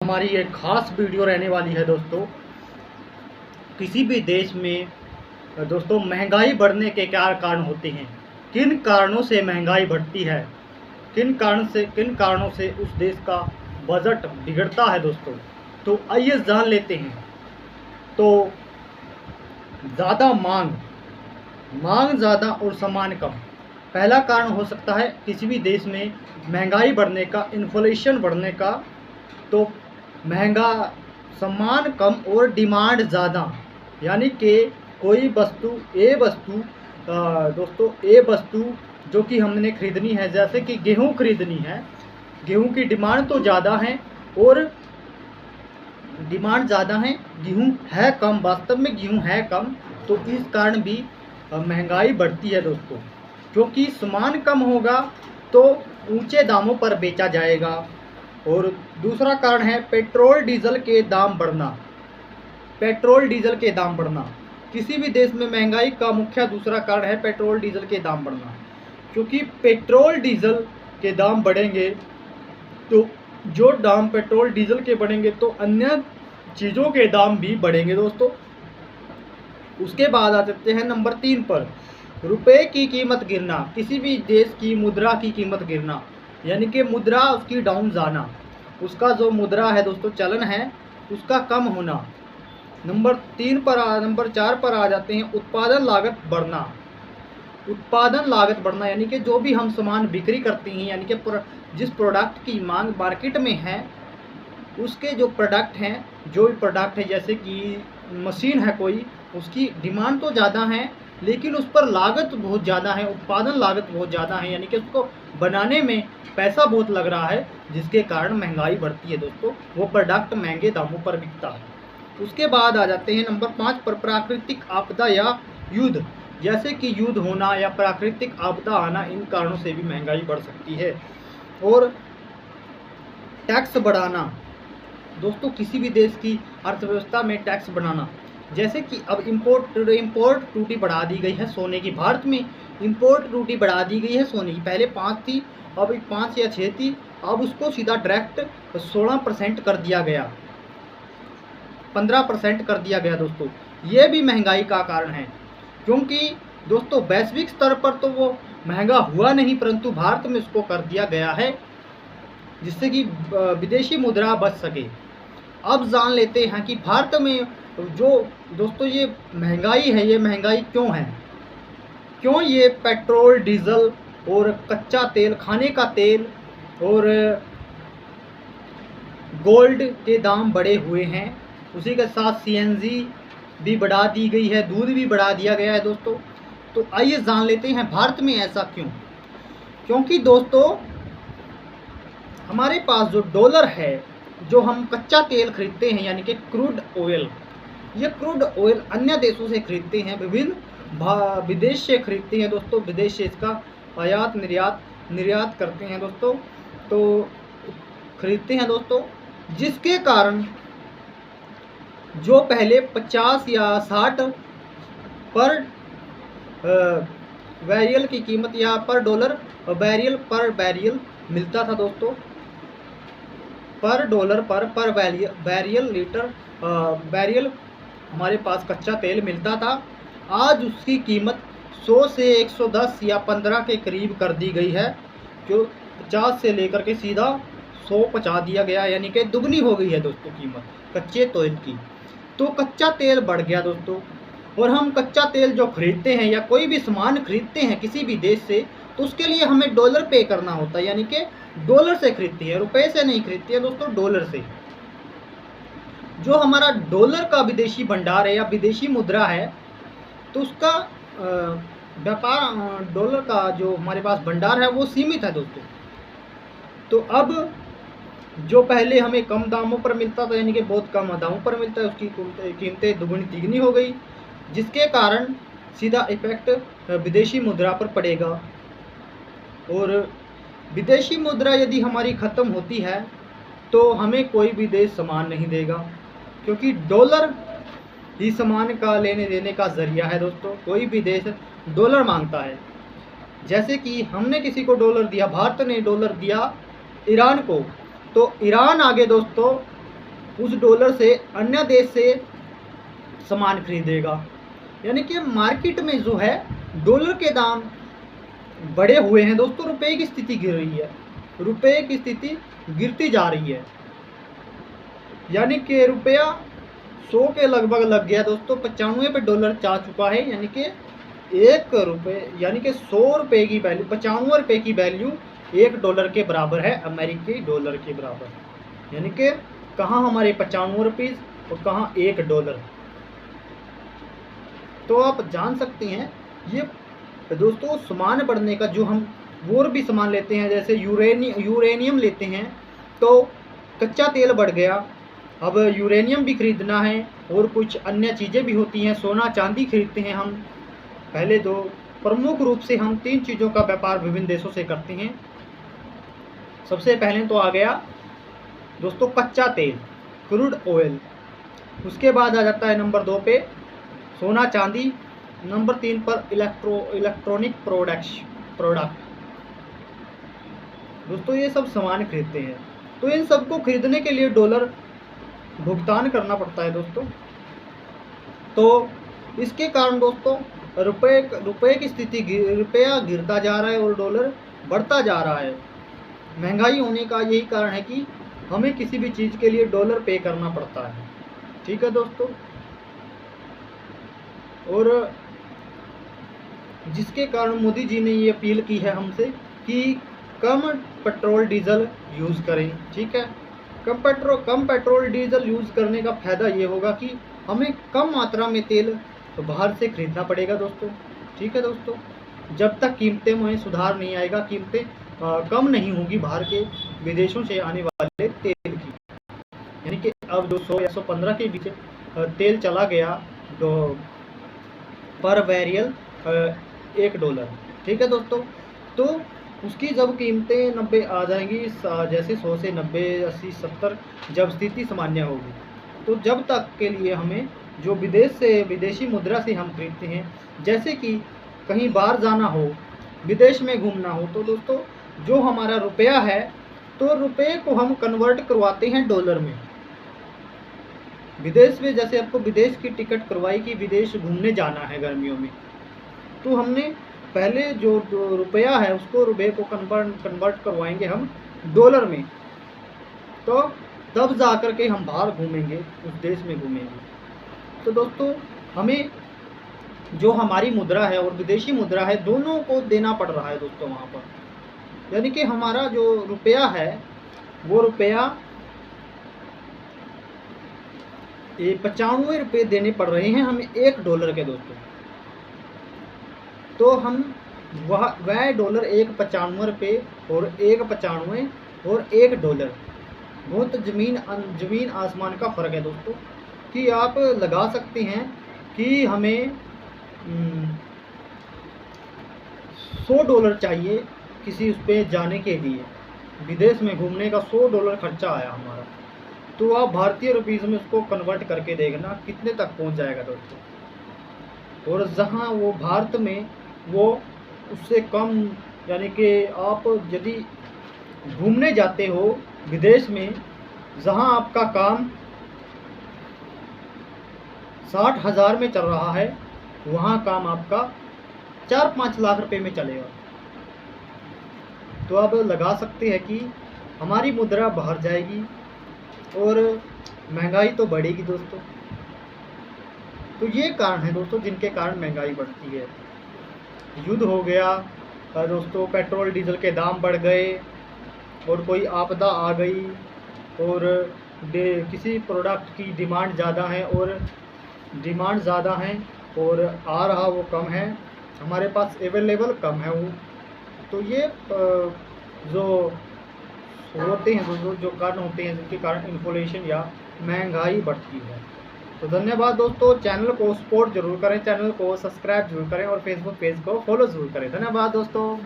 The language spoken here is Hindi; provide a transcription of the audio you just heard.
हमारी एक खास वीडियो रहने वाली है दोस्तों। किसी भी देश में दोस्तों महंगाई बढ़ने के क्या कारण होते हैं, किन कारणों से महंगाई बढ़ती है, किन कारणों से उस देश का बजट बिगड़ता है दोस्तों। तो आइए जान लेते हैं। तो ज़्यादा मांग ज़्यादा और सामान कम। पहला कारण हो सकता है किसी भी देश में महंगाई बढ़ने का, इन्फ्लेशन बढ़ने का। तो महंगा सामान कम और डिमांड ज़्यादा, यानी कि कोई वस्तु दोस्तों ए वस्तु जो कि हमने खरीदनी है, जैसे कि गेहूँ खरीदनी है, गेहूँ की डिमांड तो ज़्यादा है और गेहूँ है कम, वास्तव में गेहूँ है कम। तो इस कारण भी महंगाई बढ़ती है दोस्तों, क्योंकि सामान कम होगा तो ऊंचे दामों पर बेचा जाएगा। और दूसरा कारण है पेट्रोल डीजल के दाम बढ़ना। किसी भी देश में महंगाई का मुख्य दूसरा कारण है पेट्रोल डीजल के दाम बढ़ना, क्योंकि पेट्रोल डीजल के दाम बढ़ेंगे तो जो दाम पेट्रोल डीजल के बढ़ेंगे तो अन्य चीज़ों के दाम भी बढ़ेंगे दोस्तों। उसके बाद आ सकते हैं नंबर 3 पर, रुपए की कीमत गिरना। किसी भी देश की मुद्रा की कीमत गिरना, यानी कि मुद्रा उसकी डाउन जाना, उसका जो मुद्रा है दोस्तों, चलन है, उसका कम होना। नंबर 4 पर आ जाते हैं उत्पादन लागत बढ़ना। यानी कि जो भी हम सामान बिक्री करते हैं, यानी कि जिस प्रोडक्ट की मांग मार्केट में है, उसके जो प्रोडक्ट है, जैसे कि मशीन है कोई, उसकी डिमांड तो ज़्यादा है लेकिन उस पर लागत बहुत ज़्यादा है, उत्पादन लागत बहुत ज़्यादा है, यानी कि उसको बनाने में पैसा बहुत लग रहा है, जिसके कारण महंगाई बढ़ती है दोस्तों। वो प्रोडक्ट महंगे दामों पर बिकता है। उसके बाद आ जाते हैं नंबर 5 पर, प्राकृतिक आपदा या युद्ध। जैसे कि युद्ध होना या प्राकृतिक आपदा आना, इन कारणों से भी महंगाई बढ़ सकती है। और टैक्स बढ़ाना दोस्तों, किसी भी देश की अर्थव्यवस्था में टैक्स बढ़ाना, जैसे कि अब इम्पोर्ट ड्यूटी बढ़ा दी गई है सोने की। भारत में इम्पोर्ट ड्यूटी बढ़ा दी गई है सोने की। पहले 5 थी, अब 5 या 6 थी, अब उसको सीधा डायरेक्ट 16% कर दिया गया, 15% कर दिया गया दोस्तों। ये भी महंगाई का कारण है, क्योंकि दोस्तों वैश्विक स्तर पर तो वो महंगा हुआ नहीं, परंतु भारत में उसको कर दिया गया है, जिससे कि विदेशी मुद्रा बच सके। अब जान लेते हैं कि भारत में जो दोस्तों ये महंगाई है, ये महंगाई क्यों है, क्यों ये पेट्रोल डीजल और कच्चा तेल, खाने का तेल और गोल्ड के दाम बढ़े हुए हैं। उसी के साथ CNG भी बढ़ा दी गई है, दूध भी बढ़ा दिया गया है दोस्तों। तो आइए जान लेते हैं भारत में ऐसा क्यों। क्योंकि दोस्तों हमारे पास जो डॉलर है, जो हम कच्चा तेल खरीदते हैं, यानी कि क्रूड ऑयल, ये क्रूड ऑयल अन्य देशों से खरीदते हैं, विभिन्न विदेश से खरीदते हैं दोस्तों। विदेश से इसका आयात निर्यात करते हैं दोस्तों, तो खरीदते हैं दोस्तों, जिसके कारण जो पहले 50 या 60 पर बैरियल की कीमत या पर डॉलर बैरियल मिलता था दोस्तों, पर डॉलर पर बैरियल हमारे पास कच्चा तेल मिलता था। आज उसकी कीमत 100 से 110 या 15 के करीब कर दी गई है, जो 50 से लेकर के सीधा 100 पहुँचा दिया गया, यानी कि दुगनी हो गई है दोस्तों कीमत कच्चे तेल की। तो कच्चा तेल बढ़ गया दोस्तों, और हम कच्चा तेल जो खरीदते हैं या कोई भी सामान खरीदते हैं किसी भी देश से, तो उसके लिए हमें डॉलर पे करना होता है, यानी कि डॉलर से खरीदते हैं, रुपए से नहीं खरीदते हैं दोस्तों, डॉलर से। जो हमारा डॉलर का विदेशी भंडार है या विदेशी मुद्रा है, तो उसका व्यापार, डॉलर का जो हमारे पास भंडार है वो सीमित है दोस्तों। तो अब जो पहले हमें कम दामों पर मिलता था, यानी कि बहुत कम दामों पर मिलता है, उसकी कीमतें दुगनी तिगनी हो गई, जिसके कारण सीधा इफेक्ट विदेशी मुद्रा पर पड़ेगा। और विदेशी मुद्रा यदि हमारी ख़त्म होती है तो हमें कोई भी देश सामान नहीं देगा, क्योंकि डॉलर ही सामान का लेने देने का ज़रिया है दोस्तों। कोई भी देश डॉलर मांगता है, जैसे कि हमने किसी को डॉलर दिया, भारत ने डॉलर दिया ईरान को, तो ईरान आगे दोस्तों उस डॉलर से अन्य देश से सामान खरीदेगा। यानी कि मार्केट में जो है डॉलर के दाम बढ़े हुए हैं दोस्तों, रुपए की स्थिति गिर रही है, रुपए की स्थिति गिरती जा रही है। यानी कि रुपया 100 के लगभग लग गया दोस्तों, 95 पे डॉलर जा चुका है। यानी कि 1 रुपये यानी कि 100 रुपये की वैल्यू, 95 रुपये की वैल्यू 1 डॉलर के बराबर है, अमेरिकी डॉलर के बराबर। यानी कि कहाँ हमारे 95 रुपीज़ और कहाँ 1 डॉलर। तो आप जान सकते हैं ये दोस्तों सामान बढ़ने का, जो हम और भी सामान लेते हैं जैसे यूरेनियम लेते हैं तो कच्चा तेल बढ़ गया, अब यूरेनियम भी खरीदना है और कुछ अन्य चीज़ें भी होती हैं, सोना चांदी खरीदते हैं हम। पहले तो प्रमुख रूप से हम 3 चीज़ों का व्यापार विभिन्न देशों से करते हैं। सबसे पहले तो आ गया दोस्तों कच्चा तेल, क्रूड ऑयल। उसके बाद आ जाता है नंबर 2 पे सोना चांदी, नंबर 3 पर इलेक्ट्रॉनिक प्रोडक्ट। दोस्तों ये सब सामान खरीदते हैं, तो इन सबको खरीदने के लिए डॉलर भुगतान करना पड़ता है दोस्तों। तो इसके कारण दोस्तों रुपए की स्थिति रुपया गिरता जा रहा है और डॉलर बढ़ता जा रहा है। महंगाई होने का यही कारण है कि हमें किसी भी चीज़ के लिए डॉलर पे करना पड़ता है। ठीक है दोस्तों, और जिसके कारण मोदी जी ने ये अपील की है हमसे कि कम पेट्रोल डीजल यूज़ करें। ठीक है, कम पेट्रोल डीजल यूज़ करने का फ़ायदा ये होगा कि हमें कम मात्रा में तेल बाहर से खरीदना पड़ेगा दोस्तों। ठीक है दोस्तों, जब तक कीमतें में सुधार नहीं आएगा, कीमतें कम नहीं होगी बाहर के विदेशों से आने वाले तेल की। यानी कि अब जो 100 या 115 के बीच तेल चला गया तो पर बैरियल $1। ठीक है दोस्तों, तो उसकी जब कीमतें 90 आ जाएंगी, जैसे 100 से 90, 80, 70 जब स्थिति सामान्य होगी, तो जब तक के लिए हमें जो विदेशी मुद्रा से हम खरीदते हैं, जैसे कि कहीं बाहर जाना हो, विदेश में घूमना हो, तो दोस्तों जो हमारा रुपया है तो रुपये को हम कन्वर्ट करवाते हैं डॉलर में। विदेश में जैसे आपको विदेश की टिकट करवाई कि विदेश घूमने जाना है गर्मियों में, तो हमने पहले जो रुपया है उसको रुपये को कन्वर्ट करवाएंगे हम डॉलर में, तो तब जा कर के हम बाहर घूमेंगे, उस देश में घूमेंगे। तो दोस्तों हमें जो हमारी मुद्रा है और विदेशी मुद्रा है दोनों को देना पड़ रहा है दोस्तों वहाँ पर। यानी कि हमारा जो रुपया है वो रुपया 95 रुपये देने पड़ रहे हैं हमें $1 के दोस्तों। तो हम वह डॉलर 1.95 रुपये और 1.95 और $1, बहुत ज़मीन आसमान का फ़र्क है दोस्तों। कि आप लगा सकते हैं कि हमें $100 चाहिए किसी उस पर जाने के लिए, विदेश में घूमने का $100 खर्चा आया हमारा, तो आप भारतीय रुपीज़ में उसको कन्वर्ट करके देखना कितने तक पहुंच जाएगा दोस्तों। और जहां वो भारत में वो उससे कम, यानी कि आप यदि घूमने जाते हो विदेश में, जहां आपका काम 60,000 में चल रहा है, वहाँ काम आपका 4-5 लाख रुपए में चलेगा। तो आप लगा सकते हैं कि हमारी मुद्रा बाहर जाएगी और महंगाई तो बढ़ेगी दोस्तों। तो ये कारण है दोस्तों जिनके कारण महंगाई बढ़ती है। युद्ध हो गया दोस्तों, पेट्रोल डीजल के दाम बढ़ गए और कोई आपदा आ गई और किसी प्रोडक्ट की डिमांड ज़्यादा है और आ रहा वो कम है, हमारे पास अवेलेबल कम है वो। तो ये जो होते हैं जो कारण होते हैं जिनके कारण इन्फ्लेशन या महंगाई बढ़ती है। तो धन्यवाद दोस्तों, चैनल को सपोर्ट जरूर करें, चैनल को सब्सक्राइब जरूर करें और फेसबुक पेज को फॉलो जरूर करें। धन्यवाद दोस्तों।